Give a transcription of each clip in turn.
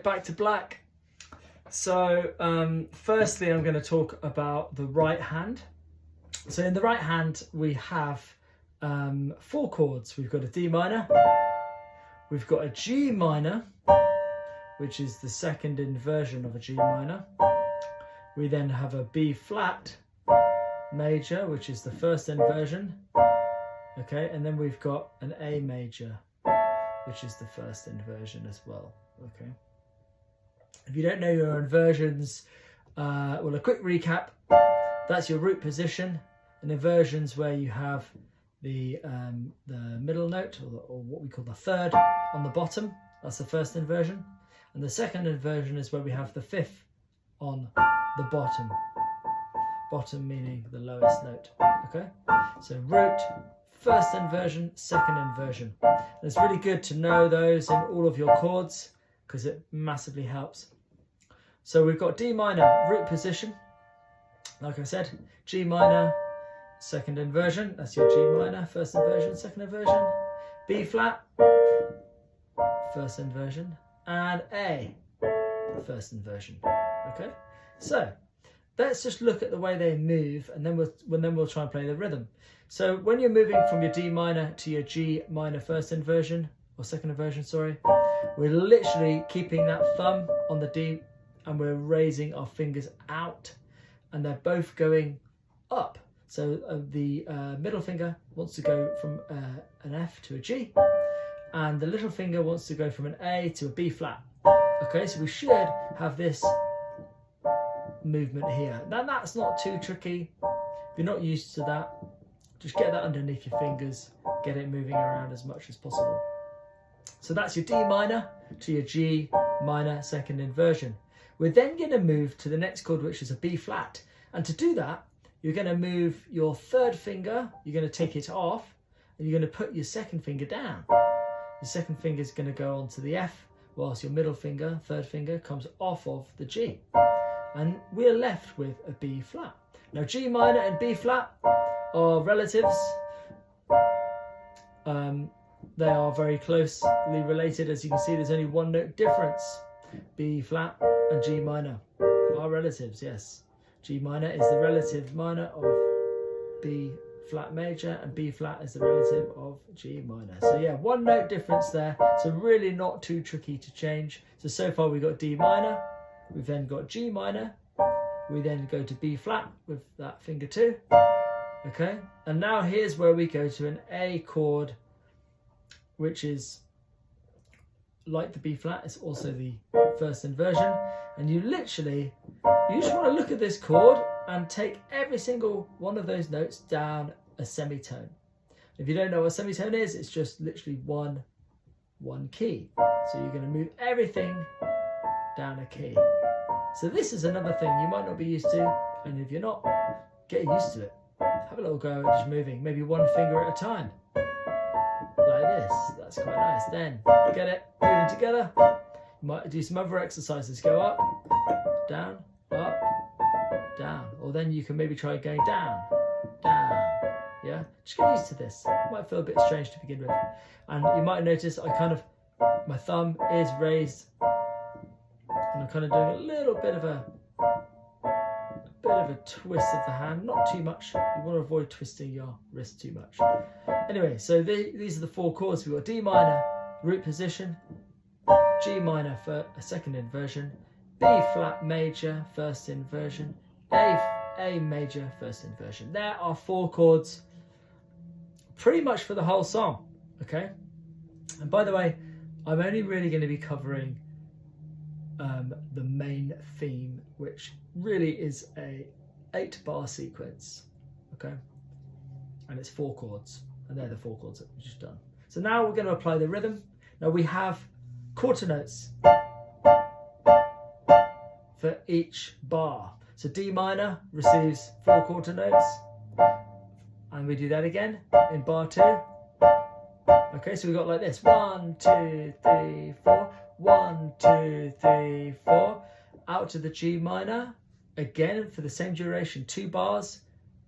Back to black. So firstly I'm going to talk about the right hand. So in the right hand we have 4 chords. We've got a D minor, we've got a G minor, which is the second inversion of a G minor. We then have a B flat major, which is the first inversion. Okay, and then we've got an A major, which is the first inversion as well. Okay. If you don't know your inversions, well, a quick recap, that's your root position. An inversion's where you have the middle note, or what we call the third on the bottom. That's the first inversion. And the second inversion is where we have the fifth on the bottom. Bottom meaning the lowest note. Okay, so root, first inversion, second inversion. And it's really good to know those in all of your chords because it massively helps. So we've got D minor, root position, like I said, G minor, second inversion, that's your G minor, first inversion, second inversion, B flat, first inversion, and A, first inversion. Okay, so let's just look at the way they move, and then we'll try and play the rhythm. So when you're moving from your D minor to your G minor first inversion, or second inversion, sorry, we're literally keeping that thumb on the D and we're raising our fingers out, and they're both going up. So the middle finger wants to go from an F to a G, and the little finger wants to go from an A to a B flat. Okay, so we should have this movement here. Now that's not too tricky. If you're not used to that, just get that underneath your fingers, get it moving around as much as possible. So that's your D minor to your G minor second inversion. We're then going to move to the next chord, which is a B flat. And to do that, you're going to move your third finger, you're going to take it off, and you're going to put your second finger down. Your second finger is going to go onto the F, whilst your middle finger, third finger, comes off of the G. And we're left with a B flat. Now G minor and B flat are relatives. They are very closely related. As you can see, there's only one note difference. B flat and G minor are relatives, yes. G minor is the relative minor of B flat major, and B flat is the relative of G minor. So yeah, one note difference there. So really not too tricky to change. So far we've got D minor, we've then got G minor, we then go to B flat with that finger too. Okay, and now here's where we go to an A chord, which is like the B flat, it's also the first inversion. And you just want to look at this chord and take every single one of those notes down a semitone. If you don't know what a semitone is, it's just literally one key. So you're going to move everything down a key. So this is another thing you might not be used to, and if you're not, get used to it. Have a little go at just moving, maybe one finger at a time. Like this, that's quite nice. Then, get it, moving together. You might do some other exercises, go up, down, or then you can maybe try going down, yeah? Just get used to this. It might feel a bit strange to begin with. And you might notice my thumb is raised, and I'm kind of doing a little bit of a twist of the hand, not too much. You want to avoid twisting your wrist too much. Anyway, so these are the 4 chords. We've got D minor, root position, G minor for a second inversion, B flat major, first inversion, A major, first inversion. There are 4 chords pretty much for the whole song, okay? And by the way, I'm only really going to be covering the main theme, which really is a 8-bar sequence, okay? And it's 4 chords, and they're the 4 chords that we've just done. So now we're going to apply the rhythm. Now we have quarter notes for each bar. So D minor receives 4 quarter notes, and we do that again in bar 2. Okay, so we got like this: 1, 2, 3, 4. 1, 2, 3, 4. Out to the G minor again for the same duration, 2 bars,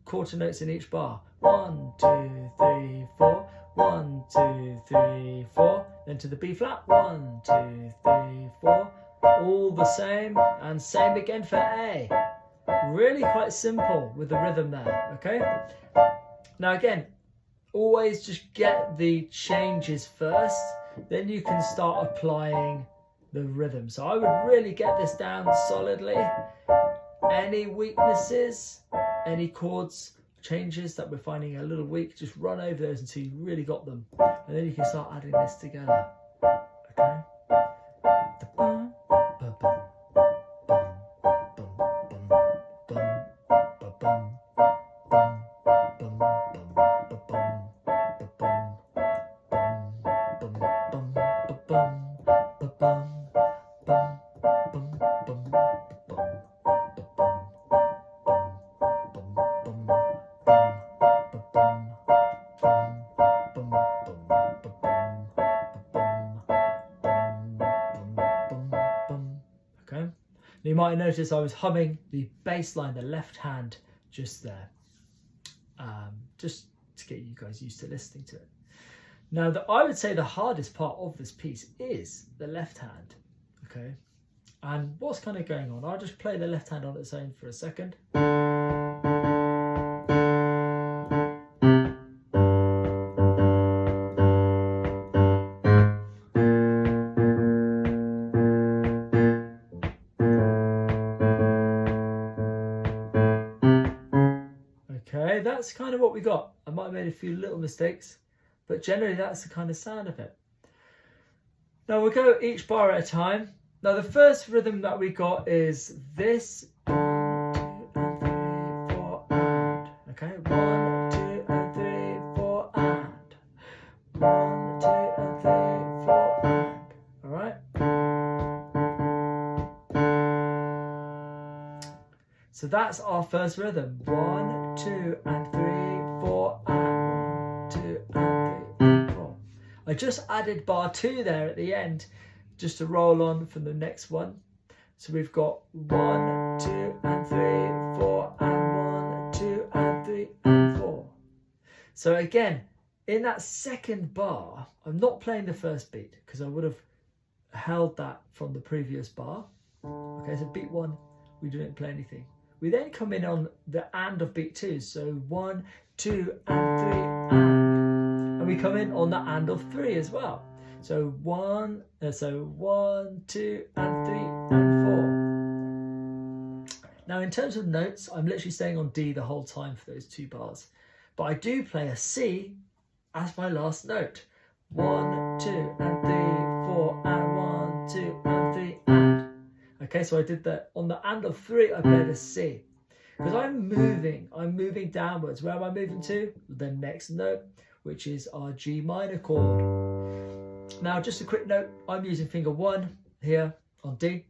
quarter notes in each bar. 1, 2, 3, 4. 1, 2, 3, 4. Then to the B flat. 1, 2, 3, 4. All the same, and same again for A. Really quite simple with the rhythm there. Okay. Now again, always just get the changes first, then you can start applying the rhythm. So I would really get this down solidly. Any weaknesses, any chords changes that we're finding a little weak, just run over those until you really got them, and then you can start adding this together. Okay. You might notice I was humming the bass line, the left hand, just there, just to get you guys used to listening to it. Now, I would say the hardest part of this piece is the left hand, okay? And what's kind of going on? I'll just play the left hand on its own for a second. That's kind of what we got. I might have made a few little mistakes, but generally that's the kind of sound of it. Now we'll go each bar at a time. Now the first rhythm that we got is this: 1, 2, and 3, 4, and. Okay, 1, 2, and 3, 4, and. 1, 2, and 3, 4, and. All right. So that's our first rhythm: 1, 2, and 3, 4, and 1, 2, and 3, and 4. I just added bar 2 there at the end, just to roll on from the next one. So we've got 1, 2, and 3, 4, and 1, 2, and 3, and 4. So again, in that second bar, I'm not playing the first beat because I would have held that from the previous bar. Okay, so beat 1, we didn't play anything. We then come in on the and of beat 2, so 1, 2, and 3, and we come in on the and of 3 as well. So 1, 2, and 3, and 4. Now in terms of notes, I'm literally staying on D the whole time for those 2 bars, but I do play a C as my last note. 1, 2, and 3, 4, and 1, 2, and 3, and. Okay, so I did that on the and of 3. I played a C because I'm moving downwards. Where am I moving to? The next note, which is our G minor chord. Now, just a quick note: I'm using finger 1 here on D,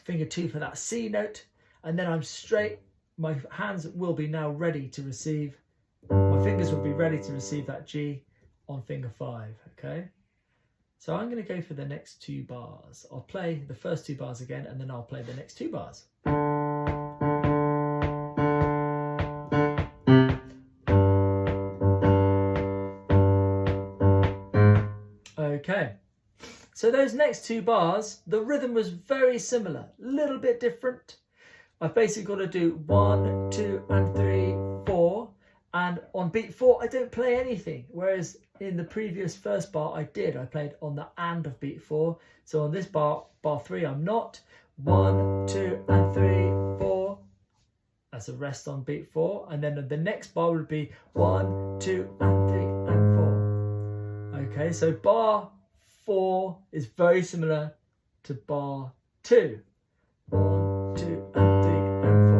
finger 2 for that C note, and then I'm straight. My hands will be now ready to receive. My fingers will be ready to receive that G on finger 5. Okay. So I'm going to go for the next 2 bars. I'll play the first 2 bars again, and then I'll play the next 2 bars. Okay, so those next 2 bars, the rhythm was very similar, a little bit different. I've basically got to do 1, 2, and 3, 4. And on beat 4, I don't play anything. Whereas in the previous first bar, I did. I played on the and of beat 4. So on this bar 3, I'm not. 1, 2, and 3, 4. That's a rest on beat 4. And then the next bar would be 1, 2, and 3, and 4. Okay, so bar 4 is very similar to bar 2. 1, 2, and 3, and 4.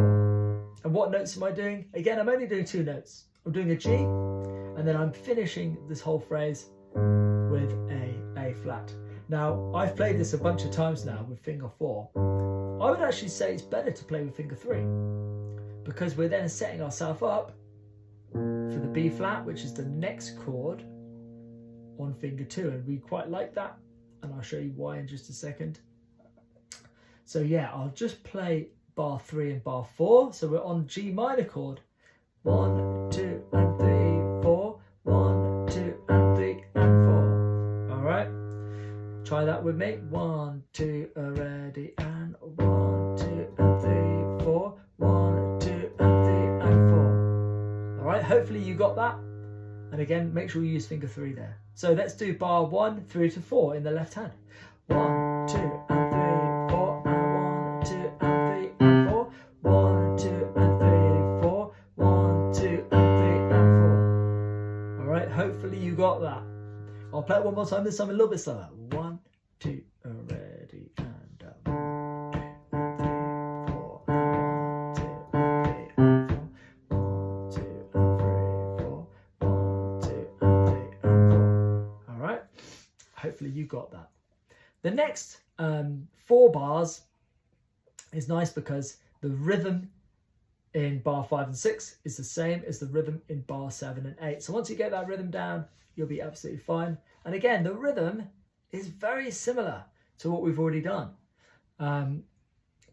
And what notes am I doing? Again, I'm only doing 2 notes. I'm doing a G, and then I'm finishing this whole phrase with A flat. Now, I've played this a bunch of times now with finger 4. I would actually say it's better to play with finger 3 because we're then setting ourselves up for the B flat, which is the next chord on finger 2, and we quite like that, and I'll show you why in just a second. So yeah, I'll just play bar 3 and bar 4. So we're on G minor chord. 1, 2, and 3, 4. 1, 2, and 3, and 4. All right. Try that with me. 1, 2, ready, and 1, 2, and 3, 4. 1, 2, and 3, and 4. All right. Hopefully you got that. And again, make sure you use finger 3 there. So let's do bar 1 through to 4 in the left hand. 1, 2, and 3, 4, and 1, 2, and 3, and 4. 1, 2, and 3, 4. 1, 2, and 3, and 4. All right. Hopefully you got that. I'll play it one more time. This time a little bit slower. 1, 2, ready, and 1, 2, and 3, 4. 1, 2, and 3, and 4. 1, 2, and 3, 4. 1, 2, and 3, and 4. All right. Hopefully you got that. The next 4 bars is nice because the rhythm in bar 5 and 6 is the same as the rhythm in bar 7 and 8. So once you get that rhythm down, you'll be absolutely fine. And again, the rhythm is very similar to what we've already done.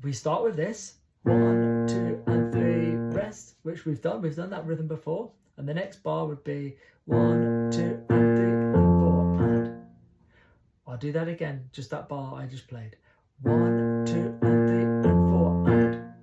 We start with this 1, 2, and 3, rest, which we've done. We've done that rhythm before. And the next bar would be 1, 2, and 3, and 4, and I'll do that again, just that bar I just played. 1, 2, and 3, and 4, and.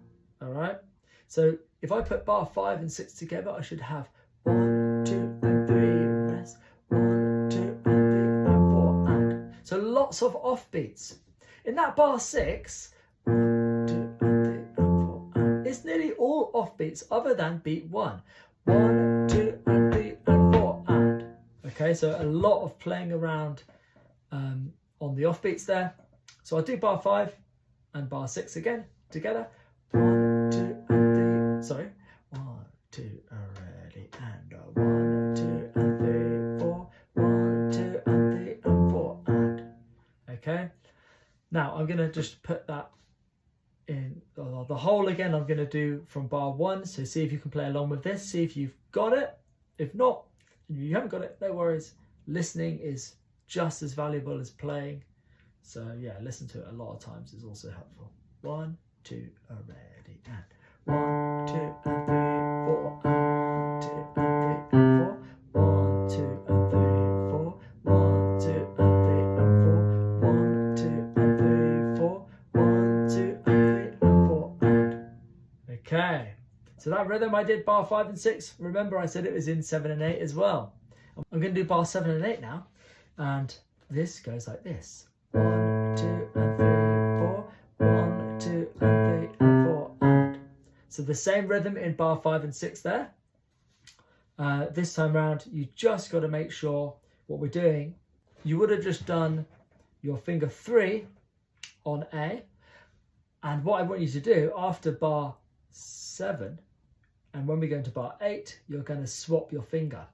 All right. So if I put bar 5 and 6 together, I should have 1, 2, and 3, rest. 1, 2, and 3, and 4, and. So lots of offbeats. In that bar 6, 1, 2, and 3, and 4, and. It's nearly all offbeats other than beat 1. 1, 2, and 3, and 4, and. Okay, so a lot of playing around on the offbeats there. So I'll do bar 5 and bar 6 again together. 1, 2, and 3. Sorry. 1, 2, ready, and 1, 2, and 3, 4. 1, 2, and 3, and 4, and. Okay. Now I'm gonna just put that in the whole again. I'm gonna do from bar 1. So see if you can play along with this. See if you've got it. If not, if you haven't got it, no worries. Listening is just as valuable as playing. So yeah, listen to it a lot of times is also helpful. 1, 2, ready, and 1, 2, and 3, 4, and 2, and 3, and 4. 1, 2, and 3, 4. 1, 2, and 3, and 4. 1, 2, and 3, 4. 1, 2, and 3, and 4, and. Okay. So that rhythm I did bar 5 and 6. Remember I said it was in 7 and 8 as well. I'm going to do bar 7 and 8 now. And this goes like this. 1, 2, and 3, 4. 1, 2, and 3, and 4, and. So the same rhythm in bar 5 and 6 there. This time round, you just got to make sure what we're doing. You would have just done your finger 3 on A. And what I want you to do after bar 7, and when we go into bar 8, you're going to swap your finger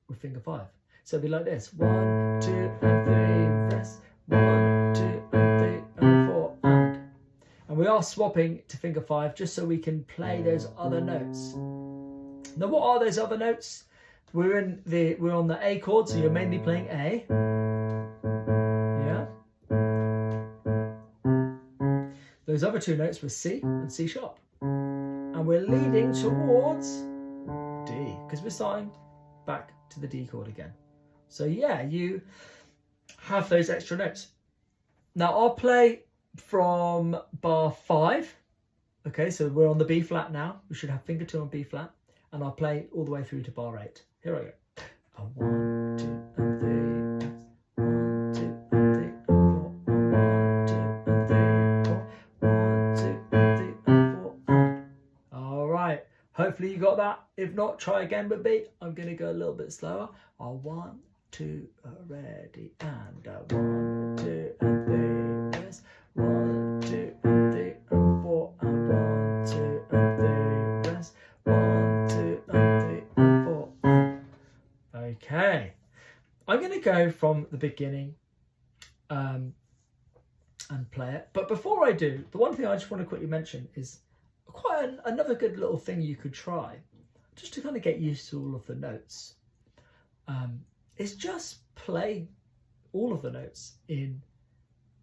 with finger 5. So it'll be like this. 1, 2, and 3, rest. 1, 2, and 3, and 4, and. And we are swapping to finger 5 just so we can play those other notes. Now, what are those other notes? We're on the A chord, so you're mainly playing A. Yeah. Those other 2 notes were C and C sharp. And we're leading towards D because we're starting back to the D chord again. So yeah, you have those extra notes. Now I'll play from bar 5. Okay, so we're on the B flat now. We should have finger 2 on B flat. And I'll play all the way through to bar 8. Here I go. 1, 2, and 3. 1, 2, and 3, and 4. 1, 2, and 3, 4. 1, 2, and 3, and 4. And. All right. Hopefully you got that. If not, try again with me. I'm going to go a little bit slower. 1, 2, ready, and 1, 2, and 3, rest. 1, 2, and 3, and 4, and 1, 2, and 3, rest. 1, 2, and 3, and 4. Okay. I'm going to go from the beginning and play it. But before I do, the one thing I just want to quickly mention is another good little thing you could try, just to kind of get used to all of the notes, is just play all of the notes in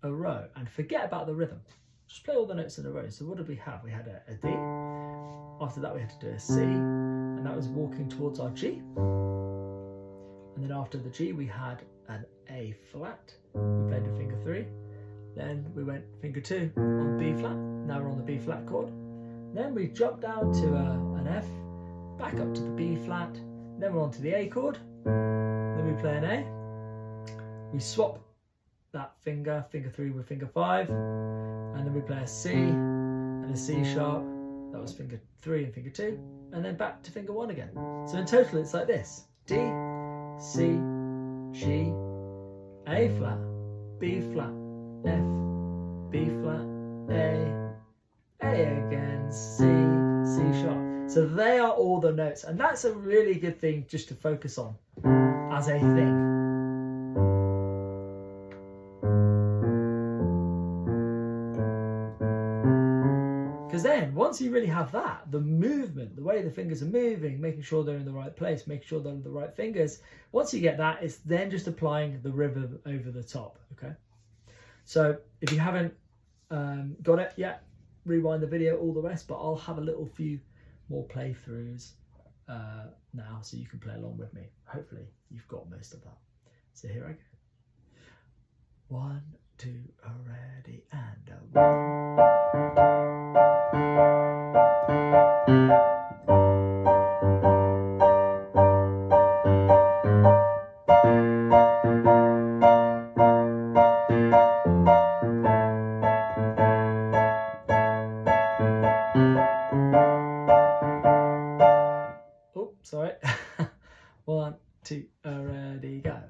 a row and forget about the rhythm. Just play all the notes in a row. So what did we have? We had a D. After that we had to do a C, and that was walking towards our G. And then after the G we had an A flat. We played with finger 3. Then we went finger 2 on B flat. Now we're on the B flat chord. Then we jumped down to an F, back up to the B flat. Then we're on to the A chord. Then we play an A. We swap that finger 3 with finger 5. And then we play a C and a C sharp. That was finger 3 and finger 2. And then back to finger 1 again. So in total it's like this. D, C, G, A flat, B flat, F, B flat, A again, C, C sharp. So they are all the notes, and that's a really good thing just to focus on as a thing. Because then, once you really have that, the movement, the way the fingers are moving, making sure they're in the right place, making sure they're in the right fingers, once you get that, it's then just applying the rhythm over the top, okay? So if you haven't got it yet, rewind the video, all the rest, but I'll have a little few more playthroughs now so you can play along with me. Hopefully you've got most of that. So here I go. 1, 2, ready, and 1. Oh, sorry. 1, 2, ready, go.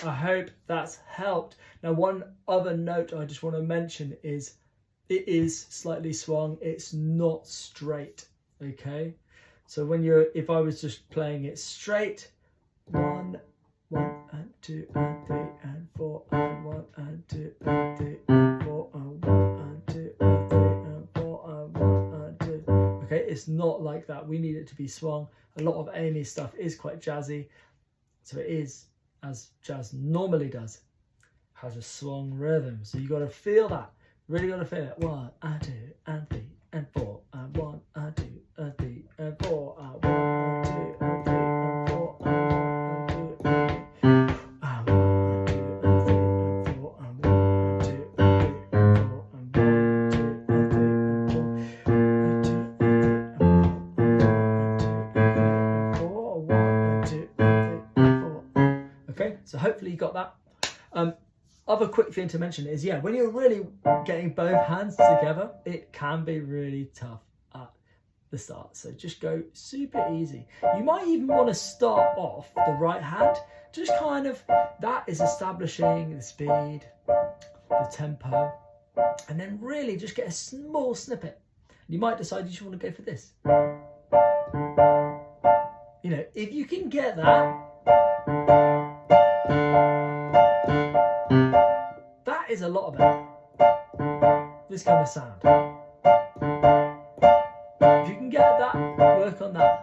I hope that's helped. Now, one other note I just want to mention is it is slightly swung. It's not straight, okay? So if I was just playing it straight, 1, 1 and 2 and 3 and 4 and 1 and 2 and 3 and 4 and 1 and 2 and 3 and 4 and 1 and 2. Okay, it's not like that. We need it to be swung. A lot of Amy's stuff is quite jazzy, so it is, as jazz normally does, has a swung rhythm. So you got to feel that. Really got to feel it. 1 and 2 and 3 and 4 and 1 and 2 and 3 and 4 and 1 and 2 and 3 and 4 and 1 and 2 and 3 and 1 and 2 and 3 and 4 and 1 and 2 and 3 and 4 and 1 and 2 and 3 and 4 and 2 and 3 and 4 1 and 2 and 3 and 4. Okay, so hopefully you got that. Other quick thing to mention is, when you're really getting both hands together, it can be really tough at the start. So just go super easy. You might even want to start off the right hand, just kind of, that is establishing the speed, the tempo, and then really just get a small snippet. You might decide you just want to go for this. You know, if you can get that, that is a lot of it. This kind of sound. If you can get that, work on that.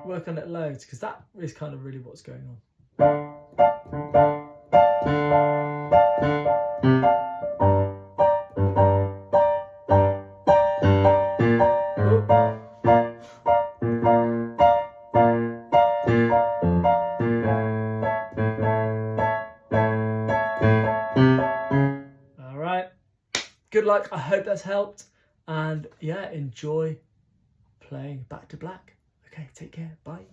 Work on it loads, because that is kind of really what's going on. Good luck. like. I hope that's helped. And yeah, enjoy playing Back to Black. Okay, take care. Bye.